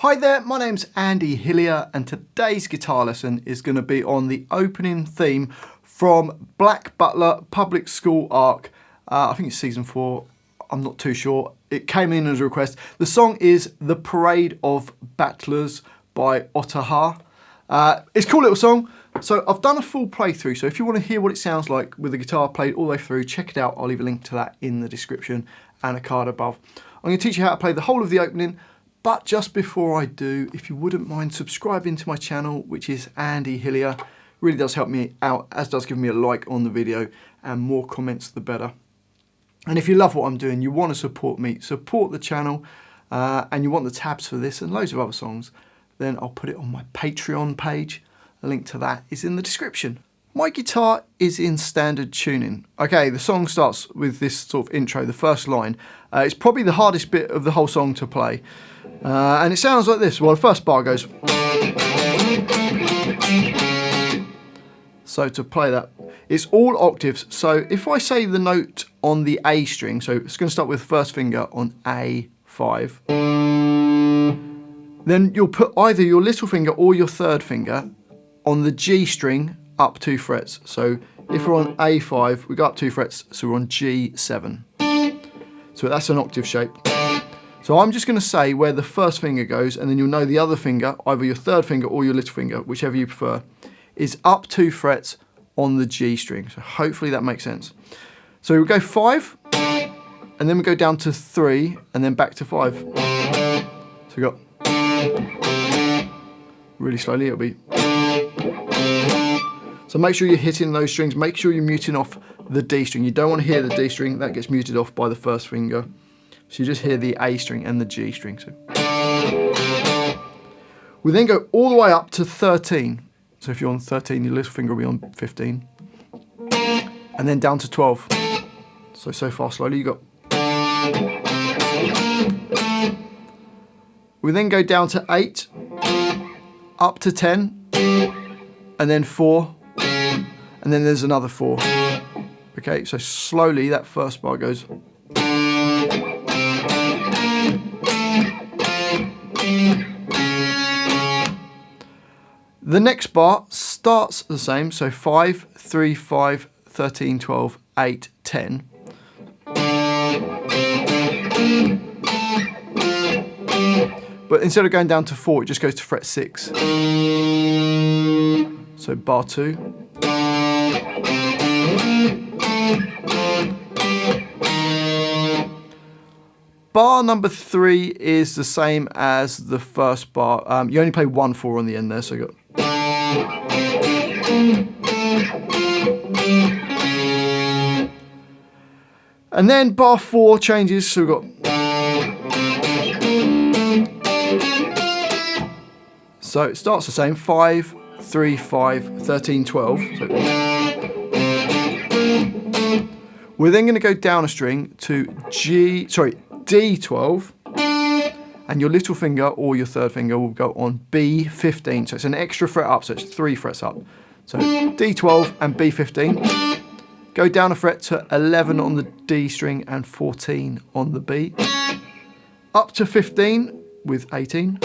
Hi there, my name's Andy Hillier and today's guitar lesson is going to be on the opening theme from Black Butler Public School Arc. I think it's season 4, I'm not too sure. It came in as a request. The song is The Parade of Battlers by Otoha. It's a cool little song. So I've done a full playthrough, so if you want to hear what it sounds like with the guitar played all the way through, check it out. I'll leave a link to that in the description and a card above. I'm going to teach you how to play the whole of the opening. But just before I do, if you wouldn't mind subscribing to my channel, which is Andy Hillier, really does help me out, as does giving me a like on the video, and more comments the better. And if you love what I'm doing, you want to support me, support the channel, and you want the tabs for this and loads of other songs, then I'll put it on my Patreon page. A link to that is in the description. My guitar is in standard tuning. Okay, the song starts with this sort of intro, the first line. It's probably the hardest bit of the whole song to play. And it sounds like this. Well, the first bar goes. So to play that, it's all octaves. So if I say the note on the A string, so it's going to start with first finger on A5, then you'll put either your little finger or your third finger on the G string up 2 frets. So if we're on A5, we go up 2 frets, so we're on G7. So that's an octave shape. So I'm just going to say where the first finger goes, and then you'll know the other finger, either your third finger or your little finger, whichever you prefer, is up 2 frets on the G string. So hopefully that makes sense. So we'll go 5, and then we go down to 3, and then back to 5. So we got, really slowly it'll be. So make sure you're hitting those strings, make sure you're muting off the D string. You don't want to hear the D string, that gets muted off by the first finger. So you just hear the A string and the G string. So we then go all the way up to 13. So if you're on 13, your little finger will be on 15. And then down to 12. So far slowly you got. We then go down to 8, up to 10, and then 4, and then there's another 4. Okay, so slowly that first bar goes. The next bar starts the same, so 5, 3, 5, 13, 12, 8, 10. But instead of going down to 4, it just goes to fret 6. So bar 2. Bar number 3 is the same as the first bar. You only play 1 4 on the end there, so you got. And then bar 4 changes, so we've got. So it starts the same, 5, 3, 5, 13, 12. So we're then going to go down a string to D12, and your little finger or your third finger will go on B15. So it's an extra fret up, so it's 3 frets up. So D12 and B15. Go down a fret to 11 on the D string and 14 on the B. Up to 15 with 18,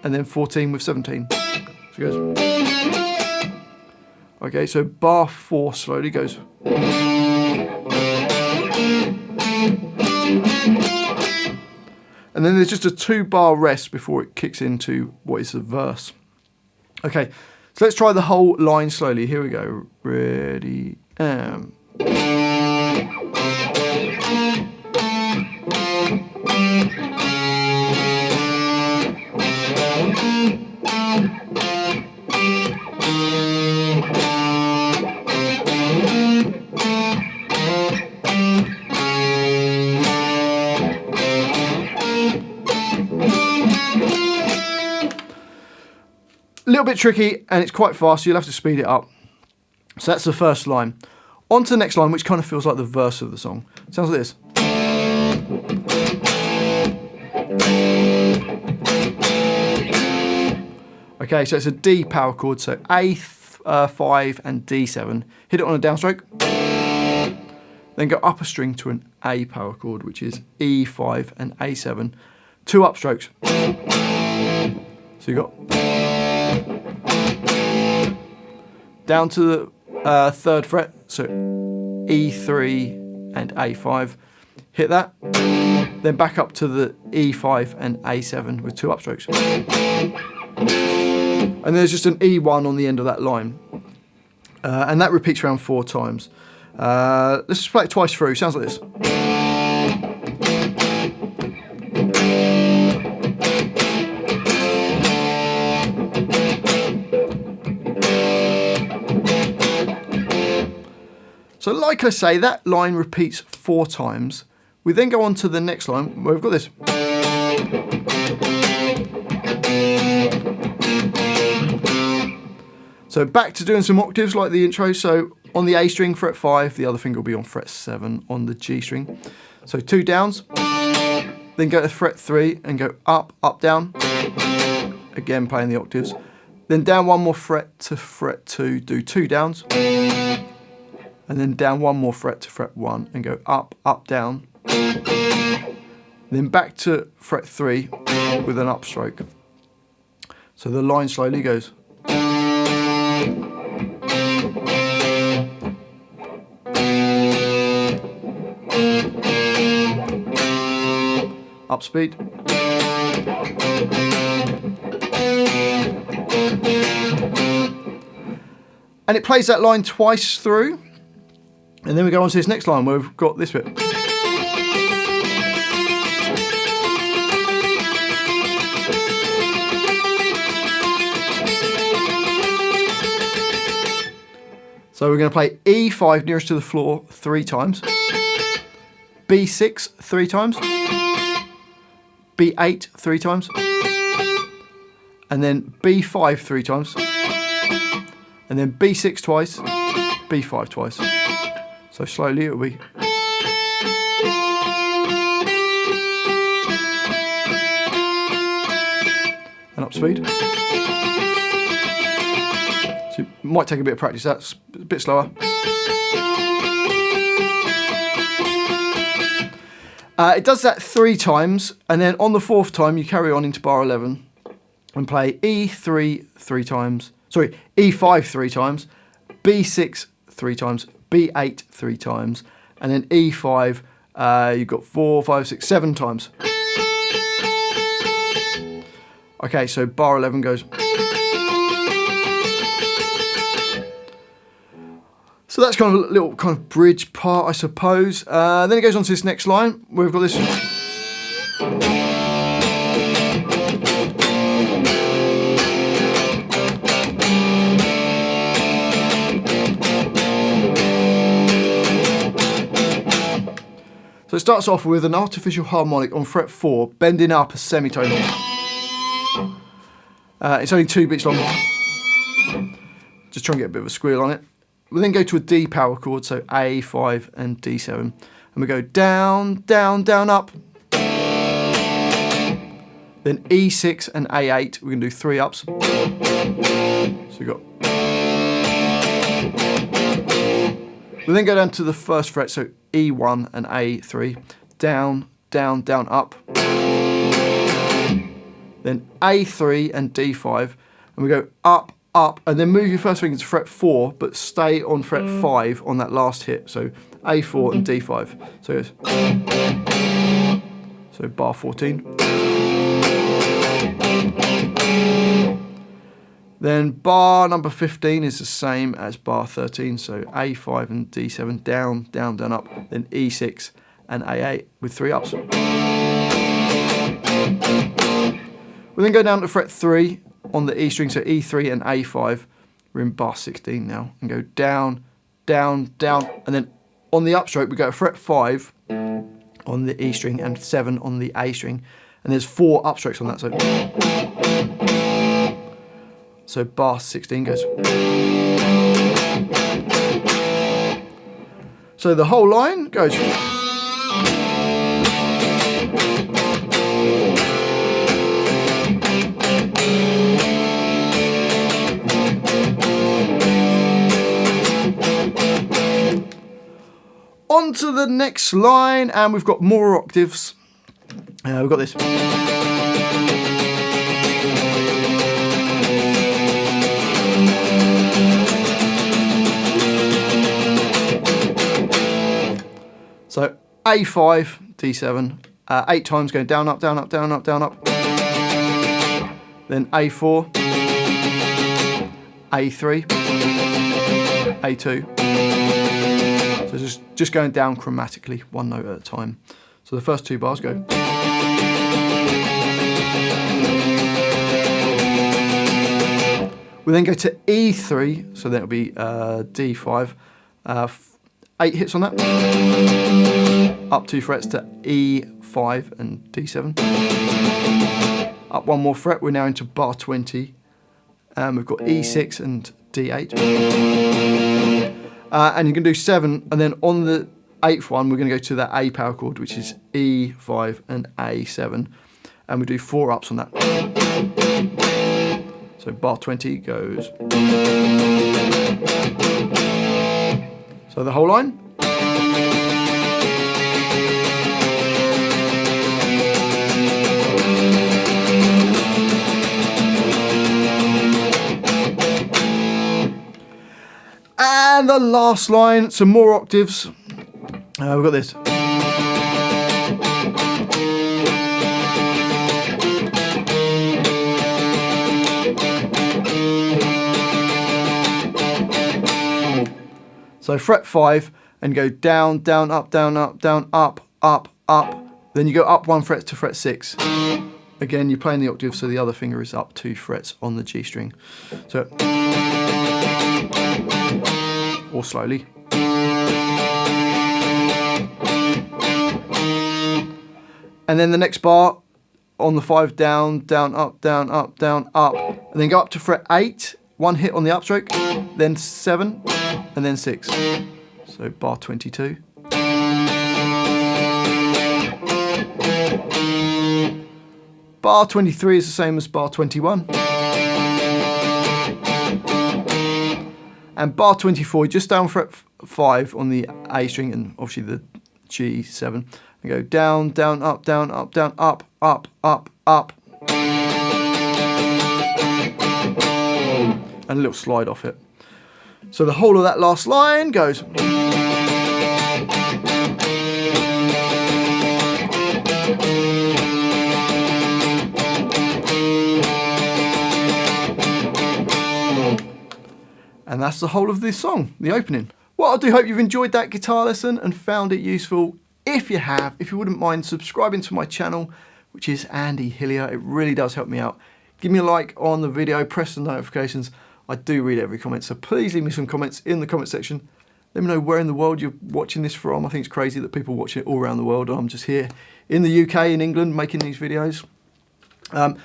and then 14 with 17. So it goes. Okay, so bar 4 slowly goes. And then there's just a 2-bar rest before it kicks into what is the verse. Okay, so let's try the whole line slowly. Here we go. Ready, A little bit tricky and it's quite fast, so you'll have to speed it up. So that's the first line. On to the next line, which kind of feels like the verse of the song. It sounds like this. Okay, so it's a D power chord, so A5 and D7. Hit it on a downstroke. Then go up a string to an A power chord, which is E5 and A7. 2 upstrokes. So you got down to the 3rd fret, so E3 and A5, hit that, then back up to the E5 and A7 with 2 upstrokes. And there's just an E1 on the end of that line. And that repeats around 4 times. Let's just play it twice through, sounds like this. So like I say, that line repeats 4 times. We then go on to the next line where we've got this. So back to doing some octaves like the intro. So on the A string, fret 5, the other finger will be on fret 7 on the G string. So 2 downs, then go to fret 3 and go up, up, down. Again playing the octaves. Then down 1 more fret to fret 2, do 2 downs. And then down 1 more fret to fret 1 and go up, up, down. Then back to fret 3 with an upstroke. So the line slowly goes. Up speed. And it plays that line twice through. And then we go on to this next line where we've got this bit. So we're going to play E5 nearest to the floor 3 times, B6 3 times, B8 3 times, and then B5 3 times, and then B6 twice, B5 twice. So slowly it'll be. And up speed. So it might take a bit of practice, that's a bit slower. It does that 3 times, and then on the 4th time you carry on into bar 11 and play E3 3 times, sorry, E5 3 times, B6 3 times, B8 3 times, and then E5 you've got 4, 5, 6, 7 times. Okay, so bar 11 goes. So that's kind of a little kind of bridge part, I suppose. Then it goes on to this next line where we've got this. So it starts off with an artificial harmonic on fret 4, bending up a semitone. It's only 2 beats long. Just try and get a bit of a squeal on it. We then go to a D power chord, so A, 5 and D7. And we go down, down, down, up. Then E6 and A8, we're going to do 3 ups. So we've got. We then go down to the 1st fret, so E1 and A3. Down, down, down, up. Then A3 and D5. And we go up, up, and then move your first finger to fret 4, but stay on fret 5 on that last hit. So A4 and D5. So it goes. So bar 14. Then bar number 15 is the same as bar 13. So A5 and D7, down, down, down, up. Then E6 and A8 with 3 ups. We then go down to fret 3 on the E string, so E3 and A5. We're in bar 16 now, and go down, down, down, and then on the upstroke we go to fret 5 on the E string and 7 on the A string, and there's 4 upstrokes on that. So bar 16 goes. So the whole line goes. On to the next line, and we've got more octaves. We've got this. A5, D7, 8 times going down, up, down, up, down, up, down, up. Then A4, A3, A2. So just going down chromatically, one note at a time. So the first 2 bars go. We then go to E3, so that'll be D5. 8 hits on that. Up 2 frets to E5 and D7. Up 1 more fret, we're now into bar 20. We've got E6 and D8. And you can do 7, and then on the 8th one, we're going to go to that A power chord, which is E5 and A7. And we do 4 ups on that. So bar 20 goes. So the whole line. And the last line, some more octaves. We've got this. So fret 5 and go down, down, up, down, up, down, up, up, up. Then you go up 1 fret to fret 6. Again, you're playing the octave, so the other finger is up 2 frets on the G string. So, or slowly. And then the next bar on the 5, down, down, up, down, up, down, up. And then go up to fret 8, 1 hit on the upstroke, then 7, and then 6. So bar 22. Bar 23 is the same as bar 21. And bar 24, just down fret 5 on the A string and obviously the G7. And go down, down, up, down, up, down, up, up, up, up. And a little slide off it. So the whole of that last line goes. And that's the whole of this song, the opening. Well, I do hope you've enjoyed that guitar lesson and found it useful. If you have, if you wouldn't mind subscribing to my channel, which is Andy Hillier, it really does help me out. Give me a like on the video, press the notifications. I do read every comment, so please leave me some comments in the comment section. Let me know where in the world you're watching this from. I think it's crazy that people watch it all around the world. I'm just here in the UK, in England, making these videos. And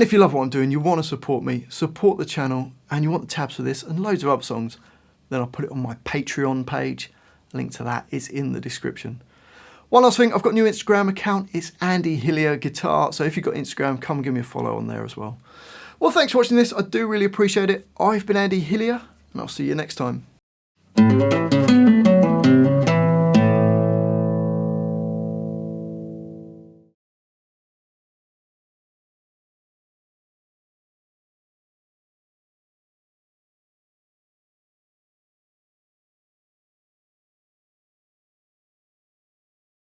if you love what I'm doing, you want to support me, support the channel, and you want the tabs for this and loads of other songs, then I'll put it on my Patreon page. Link to that is in the description. One last thing, I've got a new Instagram account. It's Andy Hillier Guitar. So if you've got Instagram, come and give me a follow on there as well. Well, thanks for watching this. I do really appreciate it. I've been Andy Hillier, and I'll see you next time.